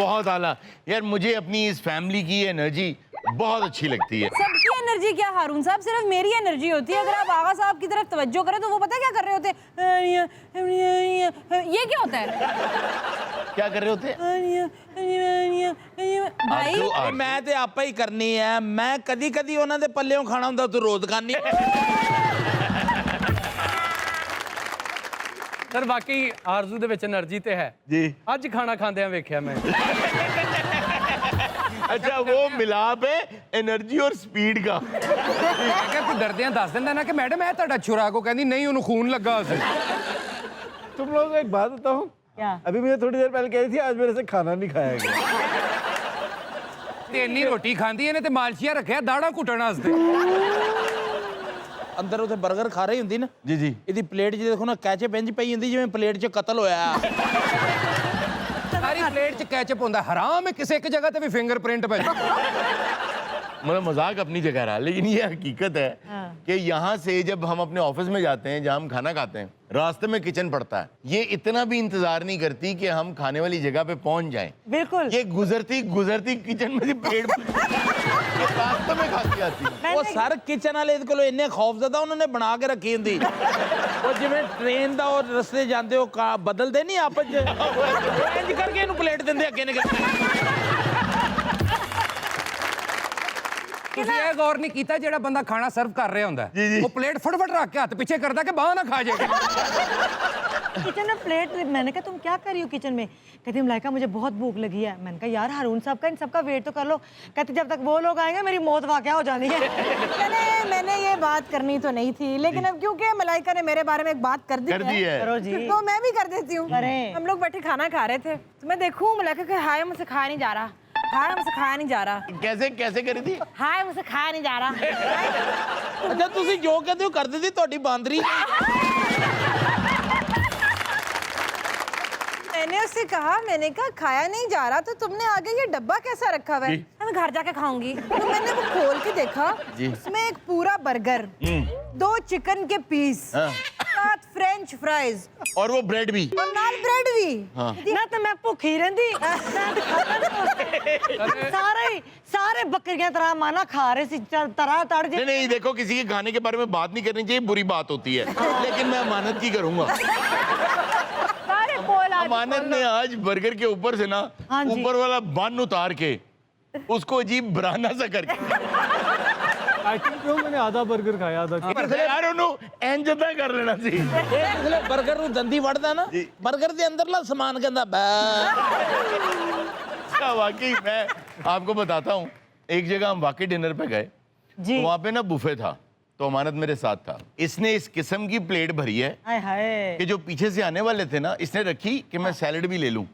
बहुत आला यार, मुझे अपनी इस फैमिली की एनर्जी बहुत अच्छी लगती है। सबकी एनर्जी क्या हारून साहब, सिर्फ मेरी एनर्जी होती है। अगर आप आगा साहब की तरफ तवज्जो करें तो वो पता है क्या कर रहे होते हैं? ये क्या होता है? क्या कर रहे होते हैं भाई? मैं ते आपा ही करनी है। मैं कदी कदी उन्हां दे पल्लेओं खाना हुंदा तू रोज खानी। सर वाकई आरजू दे विच एनर्जी ते है जी। ਅੱਜ ਖਾਣਾ ਖਾਂਦਿਆਂ ਵੇਖਿਆ ਮੈਂ। अच्छा, वो मिलाप है एनर्जी और स्पीड का। ਮੈਂ ਕਿਹਾ ਤੂੰ ਡਰਦਿਆਂ ਦੱਸ ਦਿੰਦਾ ਨਾ ਕਿ ਮੈਡਮ ਇਹ ਤੁਹਾਡਾ ਛੁਰਾ ਕੋ ਕਹਿੰਦੀ ਨਹੀਂ ਉਹਨੂੰ ਖੂਨ ਲੱਗਾ ਉਸੇ। तुम लोगों को एक बात बताऊं, क्या? अभी मुझे थोड़ी देर पहले कह रही थी आज मेरे से खाना नहीं खाया गया। ਤੇ ਇੰਨੀ ਰੋਟੀ ਖਾਂਦੀ ਇਹਨੇ ਤੇ ਮਾਲਸ਼ੀਆ ਰੱਖਿਆ ਦਾੜਾ ਘੁੱਟਣ ਵਾਸਤੇ। ਅੰਦਰ ਉਥੇ 버ਗਰ ਖਾ ਰਹੀ ਹੁੰਦੀ ਨਾ जी जी। ਇਹਦੀ ਪਲੇਟ 'ਚ ਦੇਖੋ ਨਾ ਕੈਚਅਪ ਇੰਜ ਪਈ ਹੁੰਦੀ ਜਿਵੇਂ ਪਲੇਟ 'ਚ ਕਤਲ ਹੋਇਆ। ਸਾਰੀ ਪਲੇਟ 'ਚ ਕੈਚਅਪ ਹੁੰਦਾ। ਹਰਾਮ ਹੈ ਕਿਸੇ ਇੱਕ ਜਗ੍ਹਾ ਤੇ ਵੀ ਫਿੰਗਰਪ੍ਰਿੰਟ ਪੈ ਜਾਏ। मतलब मजाक अपनी जगह रहा, लेकिन ये हकीकत है कि यहाँ से जब हम अपने ऑफिस में जाते हैं जहाँ हम खाना खाते हैं, रास्ते में किचन पड़ता है, ये इतना भी इंतजार नहीं करती कि हम खाने वाली जगह पे पहुंच जाएं। बिल्कुल। ये गुजरती गुजरती किचन में से पेड़ ये रास्ते में खाती आती है। ਉਹ ਸਰ ਕਿਚਨ ਵਾਲੇ ਇਹਦੇ ਕੋਲੋਂ ਇੰਨੇ ਖੌਫਜ਼ਦਾ ਉਹਨਾਂ ਨੇ ਬਣਾ ਕੇ ਰੱਖੀ ਹੁੰਦੀ। ਉਹ ਜਿਵੇਂ ਟ੍ਰੇਨ ਦਾ ਉਹ ਰਸਤੇ ਜਾਂਦੇ ਉਹ ਬਦਲਦੇ ਨਹੀਂ ਆਪਸ 'ਚ ਇੰਜ ਕਰਕੇ ਇਹਨੂੰ ਪਲੇਟ ਦਿੰਦੇ ਅੱਗੇ ਨਿਕਲ। ਤੁਸੀਂ ਇਹ ਗੌਰ ਨਹੀਂ ਕੀਤਾ ਜਿਹੜਾ ਬੰਦਾ ਖਾਣਾ ਸਰਵ ਕਰ ਰਿਹਾ ਹੁੰਦਾ ਉਹ ਪਲੇਟ ਫਟਫਟ ਰੱਖ ਕੇ ਹੱਥ ਪਿੱਛੇ ਕਰਦਾ ਕਿ ਬਾਹ ਨਾ ਖਾ ਜਾਏ। किचन में प्लेट, मैंने कहा तुम क्या कर रही हो किचन में? कहती मलाइका मुझे बहुत भूख लगी है। मैंने कहा यार हारून साहब का इन सबका वेट तो कर लो। कहती जब तक वो लोग आएंगे मेरी मौत वाक़या हो जानी है। मैंने ये बात करनी तो नहीं थी, लेकिन अब क्योंकि मलाइका ने मेरे बारे में एक बात कर दी है करो जी, तो मैं भी कर देती हूँ। हम लोग बैठे खाना खा रहे थे तो मैं देखूँ मलाइका के हाय मुझसे खाया नहीं जा रहा, हाय मुझसे खाया नहीं जा रहा, कैसे कैसे करी थी? हाय मुझसे खाया नहीं जा रहा। ਅੱਛਾ ਤੁਸੀਂ ਜੋ ਕਹਿੰਦੇ ਹੋ ਕਰ ਦਿੱਤੀ ਤੁਹਾਡੀ ਬਾਂਦਰੀ। मैंने उससे कहा, मैंने कहा खाया नहीं जा रहा तो तुमने आगे ये डब्बा कैसा रखा हुआ है? मैं घर जाके खाऊंगी। तो मैंने वो खोल के देखा, उसमें एक पूरा बर्गर, 2 चिकन के पीस, 7 फ्रेंच फ्राइज और वो ब्रेड भी। और नाल ब्रेड भी। ना तो मैं भुखी रहंदी, सारे बकरियां तरह माना खा रहे सी तरह तड़। नहीं, देखो किसी के खाने के बारे में बात नहीं करनी चाहिए, बुरी बात होती है, लेकिन मैं अमानत की करूंगा। अमानत ने आज बर्गर के ऊपर से ना ऊपर वाला बन उतार के उसको अजीब बराना सा करके क्यों मैंने आधा बर्गर खाया आधा यार ਉਹਨੂੰ ਇੰਜ ਤਾਂ ਕਰ ਲੈਣਾ ਸੀ। ਇਹ ਜਿਹੜੇ 버ਗਰ ਨੂੰ ਦੰਦੀ ਵੜਦਾ ਨਾ 버ਗਰ ਦੇ ਅੰਦਰਲਾ ਸਮਾਨ ਕਹਿੰਦਾ ਬੈ। वाकई मैं आपको बताता हूँ, एक जगह हम वाकई डिनर पे गए, तो वहाँ पे ना बुफे था, तो अमानत मेरे साथ था। इसने इस किस्म की प्लेट भरी है कि जो पीछे से आने वाले थे ना, इसने रखी कि मैं सैलेड भी ले लूं।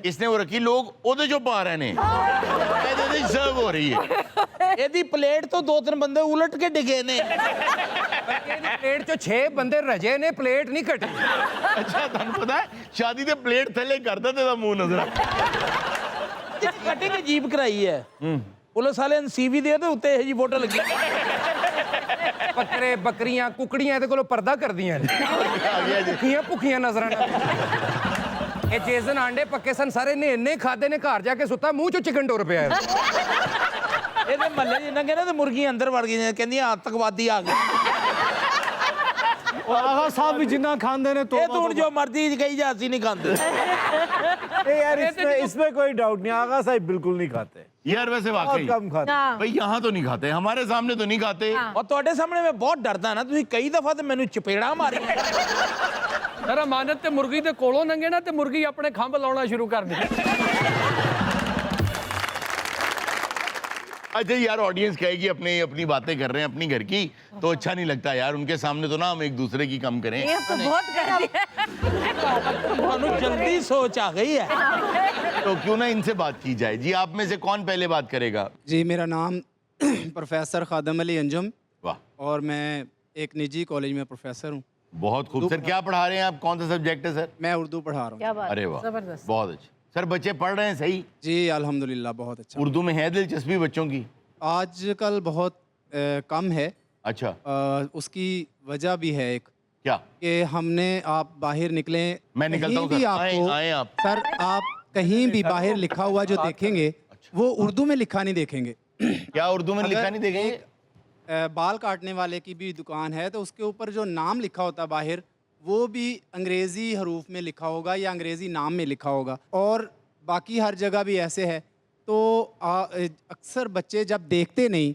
इसने वो रखी, लोग ओदे जो पा रहे ने सर्व हो रही है। ਇਹਦੀ ਪਲੇਟ ਤੋਂ 2-3 ਬੰਦੇ ਉਲਟ ਕੇ ਡਿਗੇ ਨੇ। ਪਲੇਟ 'ਚੋਂ 6 ਬੰਦੇ ਰਜੇ ਨੇ, ਪਲੇਟ ਨਹੀਂ ਘਟੀ। अच्छा ਤੁਹਾਨੂੰ ਪਤਾ ਹੈ ਸ਼ਾਦੀ ਤੇ ਪਲੇਟ ਥੱਲੇ ਕਰਦਾ ਤੇ ਦਾ ਮੂੰਹ ਨਜ਼ਰ ਕਟਿੰਗ ਅਜੀਬ ਕਰਾਈ ਹੈ। ਪੁਲਿਸ ਵਾਲਿਆਂ ਨੇ ਸੀਵੀ ਦੇ ਉੱਤੇ ਇਹ ਜੀ ਫੋਟੋ ਲੱਗੀ। ਬੱਕਰੇ ਬੱਕਰੀਆਂ ਕੁਕੜੀਆਂ ਇਹਦੇ ਕੋਲੋਂ ਪਰਦਾ ਕਰਦੀਆਂ ਨੇ। ਭੁੱਖੀਆਂ ਭੁੱਖੀਆਂ ਨਜ਼ਰਾਂ ਨਾਲ। ਇਹ ਜੇਸਨ ਆਂਡੇ ਪੱਕੇ ਸਨ ਸਾਰੇ ਨੇ ਇੰਨੇ ਖਾਦੇ ਨੇ, ਘਰ ਜਾ ਕੇ ਸੁੱਤਾ ਮੂੰਹ 'ਚੋਂ ਚਿਕਨ ਟੁਰ ਪਿਆ। ਇਹਦੇ ਮਹੱਲੇ 'ਚ ਇਹਨਾਂ ਕਹਿੰਦੇ ਤੇ ਮੁਰਗੀਆਂ ਅੰਦਰ ਵੜ ਗਈਆਂ, ਕਹਿੰਦੀਆਂ ਆਤੰਕਵਾਦੀ ਆ ਗਏ। आगा साहब भी जिन्ना खाते ने तो ਇਹ ਤੂੰ ਜੋ ਮਰਜ਼ੀ ਕਹੀ ਜਾ, ਅਸੀਂ ਨਹੀਂ ਖਾਂਦੇ। यार इसमें कोई डाउट नहीं, आगा साहब बिल्कुल नहीं खाते, यार वैसे बहुत वाकई कम खाते। भाई यहाँ तो नहीं खाते, हमारे सामने तो नहीं खाते। ਔਰ ਤੁਹਾਡੇ ਸਾਹਮਣੇ ਮੈਂ ਬਹੁਤ ਡਰਦਾ ਨਾ, ਤੁਸੀਂ ਕਈ ਦਫਾ ਤੇ ਮੈਨੂੰ ਚਪੇੜਾ ਮਾਰੀਆਂ। ਸਰ ਅਮਾਨਤ ਤੇ ਮੁਰਗੀ ਦੇ ਕੋਲੋਂ ਲੰਘੇ ਨਾ ਤੇ ਮੁਰਗੀ ਆਪਣੇ ਖੰਭ ਲਾਉਣਾ ਸ਼ੁਰੂ ਕਰ ਦਿੱਤੀ। अच्छा यार, ऑडियंस कहेगी अपने अपनी बातें कर रहे हैं अपनी घर की, तो अच्छा नहीं लगता यार, उनके सामने तो ना हम एक दूसरे की कम करें। ये तो बहुत कर दिया। ਤੁਹਾਨੂੰ जल्दी सोच आ गई है। तो क्यों ना इनसे बात की जाए। जी, आप में से कौन पहले बात करेगा? जी, मेरा नाम प्रोफेसर खादम अली अंजुम, वाह, और मैं एक निजी कॉलेज में प्रोफेसर हूँ। बहुत खूब। सर क्या पढ़ा रहे हैं आप, कौन सा सब्जेक्ट है सर? मैं उर्दू पढ़ा रहा हूँ। क्या बात, अरे वाह, जबरदस्त। बहुत अच्छा। सर बच्चे पढ़ रहे हैं सही? जी अल्हम्दुलिल्लाह बहुत अच्छा। उर्दू में है दिलचस्पी बच्चों की? आजकल बहुत कम है। अच्छा, उसकी वजह भी है एक क्या? कि हमने आप बाहर निकले, मैं निकलता हूँ कहीं भी सर, आपको आए आप। सर आप कहीं भी बाहर लिखा हुआ जो देखेंगे वो उर्दू में लिखा नहीं देखेंगे। क्या उर्दू में लिखा नहीं देखेंगे? बाल काटने वाले की भी दुकान है तो उसके ऊपर जो नाम लिखा होता है बाहर, वो भी अंग्रेज़ी हरूफ में लिखा होगा या अंग्रेज़ी नाम में लिखा होगा। और बाकी हर जगह भी ऐसे है। तो अक्सर बच्चे जब देखते नहीं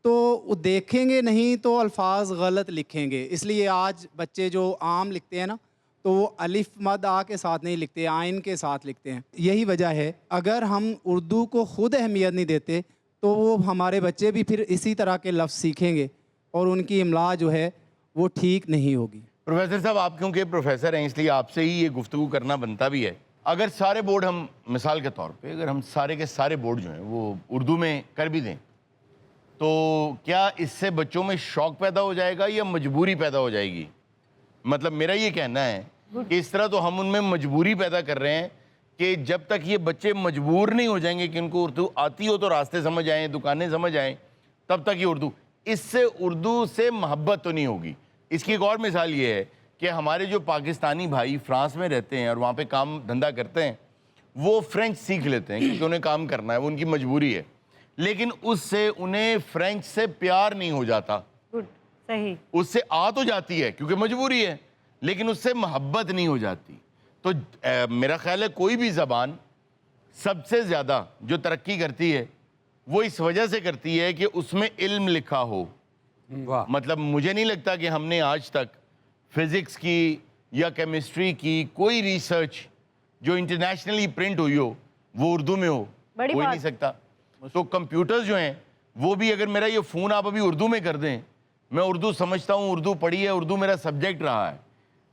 तो वो देखेंगे नहीं तो अल्फाज गलत लिखेंगे। इसलिए आज बच्चे जो आम लिखते हैं ना, तो वो अलिफ मद आ के साथ नहीं लिखते, आइन के साथ लिखते हैं। यही वजह है, अगर हम उर्दू को ख़ुद अहमियत नहीं देते तो वो हमारे बच्चे भी फिर इसी तरह के लफ्ज़ सीखेंगे और उनकी इमला जो है वो ठीक नहीं होगी। प्रोफेसर साहब, आप क्योंकि प्रोफेसर हैं इसलिए आपसे ही ये गुफ्तगू करना बनता भी है। अगर सारे बोर्ड हम, मिसाल के तौर पे अगर हम सारे के सारे बोर्ड जो हैं वो उर्दू में कर भी दें, तो क्या इससे बच्चों में शौक़ पैदा हो जाएगा या मजबूरी पैदा हो जाएगी? मतलब मेरा ये कहना है कि इस तरह तो हम उनमें मजबूरी पैदा कर रहे हैं कि जब तक ये बच्चे मजबूर नहीं हो जाएंगे कि उनको उर्दू आती हो तो रास्ते समझ आएँ, दुकानें समझ आएँ, तब तक ये उर्दू, इससे उर्दू से मोहब्बत तो नहीं होगी। इसकी एक और मिसाल ये है कि हमारे जो पाकिस्तानी भाई फ्रांस में रहते हैं और वहाँ पे काम धंधा करते हैं, वो फ्रेंच सीख लेते हैं क्योंकि उन्हें काम करना है, वो उनकी मजबूरी है, लेकिन उससे उन्हें फ्रेंच से प्यार नहीं हो जाता। गुड, सही। उससे आ तो जाती है क्योंकि मजबूरी है, लेकिन उससे मोहब्बत नहीं हो जाती। तो मेरा ख्याल है कोई भी ज़बान सबसे ज़्यादा जो तरक्की करती है वो इस वजह से करती है कि उसमें इल्म लिखा हो। वाह। मतलब मुझे नहीं लगता कि हमने आज तक फिज़िक्स की या केमिस्ट्री की कोई रिसर्च जो इंटरनेशनली प्रिंट हुई हो वो उर्दू में हो, हो ही नहीं सकता। तो कंप्यूटर्स जो हैं वो भी, अगर मेरा ये फ़ोन आप अभी उर्दू में कर दें, मैं उर्दू समझता हूँ, उर्दू पढ़ी है, उर्दू मेरा सब्जेक्ट रहा है,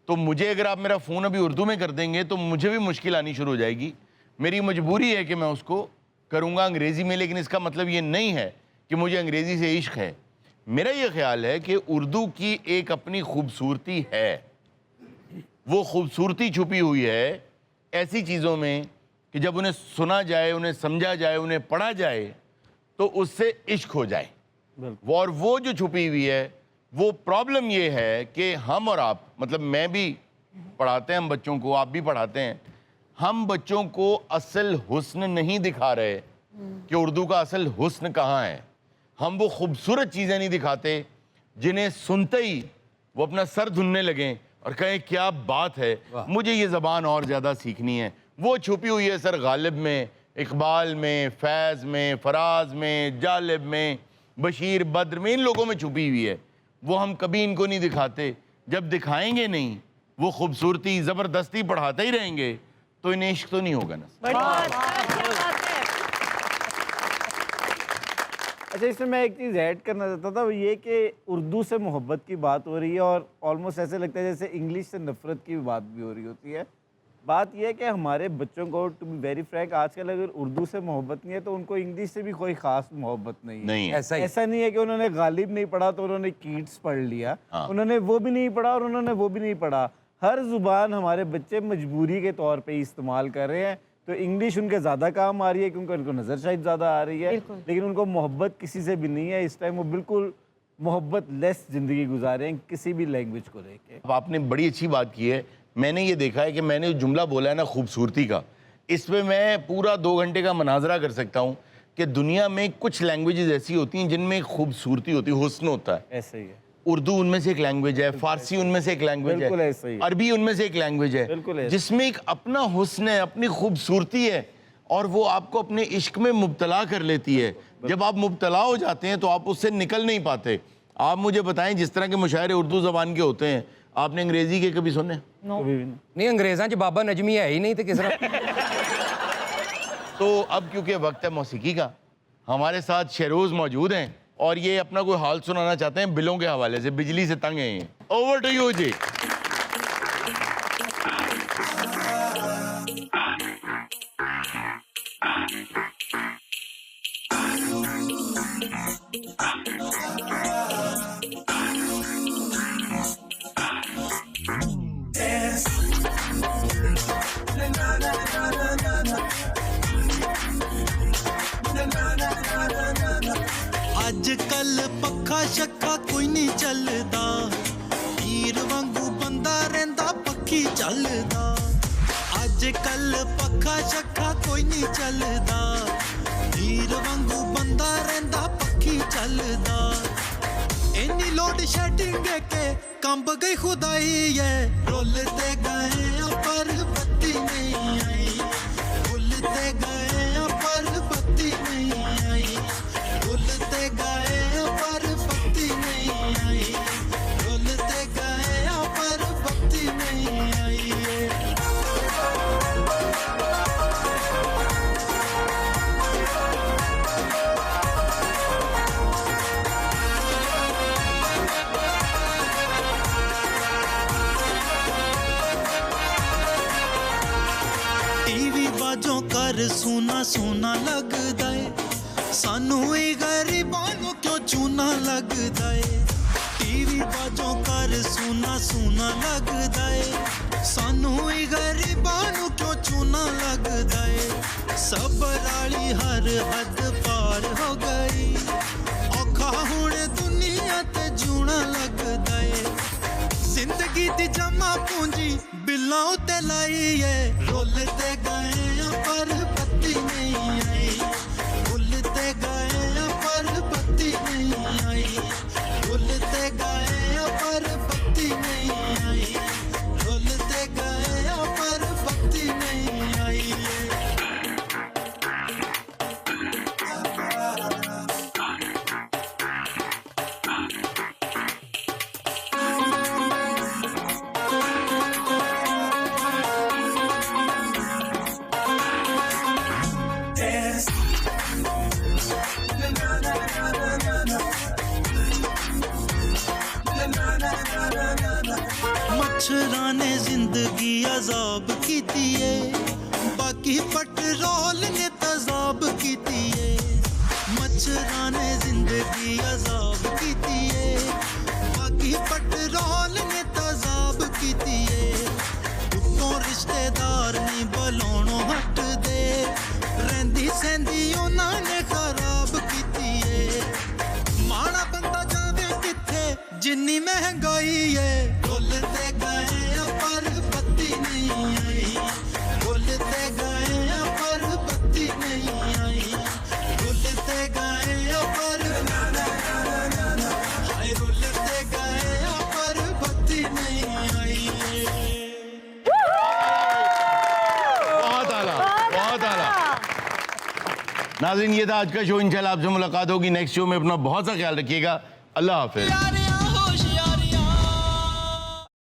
तो मुझे अगर आप मेरा फ़ोन अभी उर्दू में कर देंगे तो मुझे भी मुश्किल आनी शुरू हो जाएगी। मेरी मजबूरी है कि मैं उसको करूँगा अंग्रेज़ी में, लेकिन इसका मतलब ये नहीं है कि मुझे अंग्रेज़ी से इश्क है। मेरा ये ख्याल है कि उर्दू की एक अपनी खूबसूरती है, वो खूबसूरती छुपी हुई है ऐसी चीज़ों में कि जब उन्हें सुना जाए, उन्हें समझा जाए, उन्हें पढ़ा जाए तो उससे इश्क हो जाए। और वो जो छुपी हुई है, वो प्रॉब्लम ये है कि हम और आप, मतलब मैं भी पढ़ाते हैं हम बच्चों को, आप भी पढ़ाते हैं, हम बच्चों को असल हुस्न नहीं दिखा रहे कि उर्दू का असल हुस्न कहाँ है। हम वो खूबसूरत चीज़ें नहीं दिखाते जिन्हें सुनते ही वो अपना सर धुनने लगें और कहें क्या बात है, मुझे ये ज़बान और ज़्यादा सीखनी है। वो छुपी हुई है सर गालिब में, इकबाल में, फैज़ में, फराज में, जालिब में, बशीर, बद्र में, इन लोगों में छुपी हुई है। वो हम कभी इनको नहीं दिखाते। जब दिखाएंगे नहीं, वो खूबसूरती ज़बरदस्ती पढ़ाते ही रहेंगे तो इन्हें इश्क तो नहीं होगा ना। अच्छा, इसमें मैं एक चीज़ ऐड करना चाहता था, वो ये कि उर्दू से मोहब्बत की बात हो रही है और ऑलमोस्ट ऐसे लगता है जैसे इंग्लिश से नफ़रत की बात भी हो रही होती है। बात यह है कि हमारे बच्चों को, टू बी वेरी फ्रैंक, आजकल अगर उर्दू से मोहब्बत नहीं है तो उनको इंग्लिश से भी कोई ख़ास मोहब्बत नहीं है। ऐसा नहीं है कि उन्होंने गालिब नहीं पढ़ा तो उन्होंने कीट्स पढ़ लिया। उन्होंने वो भी नहीं पढ़ा और उन्होंने वो भी नहीं पढ़ा। हर ज़ुबान हमारे बच्चे मजबूरी के तौर पे इस्तेमाल कर रहे हैं। तो इंग्लिश उनके ज़्यादा काम आ रही है क्योंकि उनको नज़र शायद ज़्यादा आ रही है, लेकिन उनको मोहब्बत किसी से भी नहीं है। इस टाइम वो बिल्कुल मोहब्बत लेस ज़िंदगी गुजारे हैं किसी भी लैंग्वेज को लेके। आपने बड़ी अच्छी बात की है। मैंने ये देखा है कि मैंने जो जुमला बोला है ना खूबसूरती का, इस पर मैं पूरा 2 घंटे का मनाजरा कर सकता हूँ कि दुनिया में कुछ लैंग्वेजेस ऐसी होती हैं जिनमें खूबसूरती होती है, हुस्न होता है। ऐसे ही है। उर्दू उनमें से एक लैंग्वेज है, फारसी उनमें से एक लैंग्वेज है, अरबी उनमें से एक लैंग्वेज है, जिसमें एक अपना हुस्न है, अपनी खूबसूरती है और वो आपको अपने इश्क में मुब्तला कर लेती है। जब आप मुब्तला हो जाते हैं तो आप उससे निकल नहीं पाते। आप मुझे बताएं, जिस तरह के मुशायरे उर्दू ज़बान के होते हैं, आपने अंग्रेज़ी के कभी सुने? नहीं, अंग्रेज़ां च बाबा नजमी है ही नहीं तो किस तरह। तो अब क्योंकि वक्त है मौसीकी का, हमारे साथ शहरोज़ मौजूद हैं और ये अपना कोई हाल सुनाना चाहते हैं बिलों के हवाले से। बिजली से तंग हैं ये। ओवर टू यू जी। अजकल पक्खा शक्खा कोई नहीं चलदा, हीर वांगू बंदा रहिंदा पक्खी चलदा। अजकल पक्खा शक्खा ਕੋਈ ਨਹੀਂ ਚੱਲਦਾ ਹੀਰ ਵਾਂਗੂ ਬੰਦਾ ਰਹਿੰਦਾ ਪੱਖੀ ਚੱਲਦਾ ਇੰਨੀ ਲੋਡ ਸ਼ੈਡਿੰਗ ਕੇ ਕੰਬ ਗਈ ਖੁਦਾਈ ਏ ਰੁੱਲਦੇ ਗਏ ਆ ਪਰ ਬੱਤੀ ਨਹੀਂ ਆਈ ਰੁੱਲਦੇ ਗਏ ਆ ਪਰ ਬੱਤੀ ਨਹੀਂ ਆਈ ਰੁੱਲਦੇ ਗਏ ਆ ਪਰ ਬੱਤੀ ਨਹੀਂ ਆਈ ਰੁੱਲਦੇ ਗਏ ਆ ਪਰ ਬੱਤੀ ਨਹੀਂ ਆਈ ਏ ਟੀਵੀ ਬਾਜੋਂ ਕਰ ਸੋਨਾ ਸੋਨਾ ਲੱਗਦਾ ਏ ਸਾਨੂੰ ਇਹ ਗਰੀਬਾਂ ਨੂੰ ਕਿਉਂ ਚੂਨਾ ਲੱਗਦਾ ਏ ਟੀਵੀ ਬਾਜੋਂ ਕਰ ਸੋਨਾ ਸੋਨਾ ਲੱਗਦਾ ਏ ਸਾਨੂੰ ਇਹ ਗਰੀਬਾਂ ਨੂੰ ਕਿਉਂ ਚੂਨਾ ਲੱਗਦਾ ਏ ਸਬਰ ਵਾਲੀ ਹਰ ਹੱਦ ਪਾਰ ਹੋ ਗਈ ਔਖਾ ਹੁਣ ਦੁਨੀਆ ਤੇ ਜੂਣਾ ਲੱਗਦਾ ਏ ਜ਼ਿੰਦਗੀ ਦੀ ਜਮਾ ਪੂੰਜੀ ਬਿੱਲਾਂ ਉਤੇ ਲਾਈ ਏ ਰੁੱਲਦੇ ਗਏ ਆ ਪਰ ਬੱਤੀ ਨਹੀਂ ਆਈ ਰੁੱਲਦੇ ਗਏ ਆ ਪਰ ਬੱਤੀ ਨਹੀਂ ਆਈ ਰੁੱਲਦੇ ਗਏ ਆ ਪਰ ਬੱਤੀ ਨਹੀਂ ਆਈ ਰੁੱਲਦੇ ਗਏ ਆ ਪਰ ਬੱਤੀ ਨਹੀਂ ਆਈ ਏ ਮੱਛਰਾਂ ਨੇ ਜ਼ਿੰਦਗੀ ਅਜ਼ਾਬ ਕੀਤੀ ਏ ਬਾਕੀ ਪੈਟਰੋਲ ਨੇ ਤਜ਼ਾਬ ਕੀਤੀ ਏ ਮੱਛਰਾਂ ਨੇ ਜ਼ਿੰਦਗੀ ਅਜ਼ਾਬ ਕੀਤੀ ਏ ਬਾਕੀ ਪੈਟਰੋਲ ਨੇ ਤਜ਼ਾਬ ਕੀਤੀ ਏ ਉੱਤੋਂ ਰਿਸ਼ਤੇਦਾਰ ਨਹੀਂ ਬੁਲਾਉਣੋਂ ਹਟਦੇ ਰਹਿੰਦੀ ਸਹਿੰਦੀ ਉਹਨਾਂ ਨੇ ਖਰਾਬ ਕੀਤੀ ਏ ਮਾੜਾ ਬੰਦਾ ਜਾਵੇ ਕਿੱਥੇ ਜਿੰਨੀ ਮਹਿੰਗਾਈ ਏ ਰੁੱਲਦੇ ਗਏ ਆ ਪਰ ਬੱਤੀ ਨਹੀਂ ਆਈ ਰੁੱਲਦੇ ਗਏ ਆ ਪਰ ਬੱਤੀ ਨਹੀਂ ਆਈ ਰੁੱਲਦੇ ਗਏ ਆ ਪਰ ਹਾਏ ਰੁੱਲਦੇ ਗਏ ਆ ਪਰ ਬੱਤੀ ਨਹੀਂ ਆਈ बहुत आला बहुत आला नाज़रीन ये था आज का शो इंशाल्लाह आपसे मुलाकात होगी नेक्स्ट शो में अपना बहुत सा ख्याल रखिएगा अल्लाह हाफिज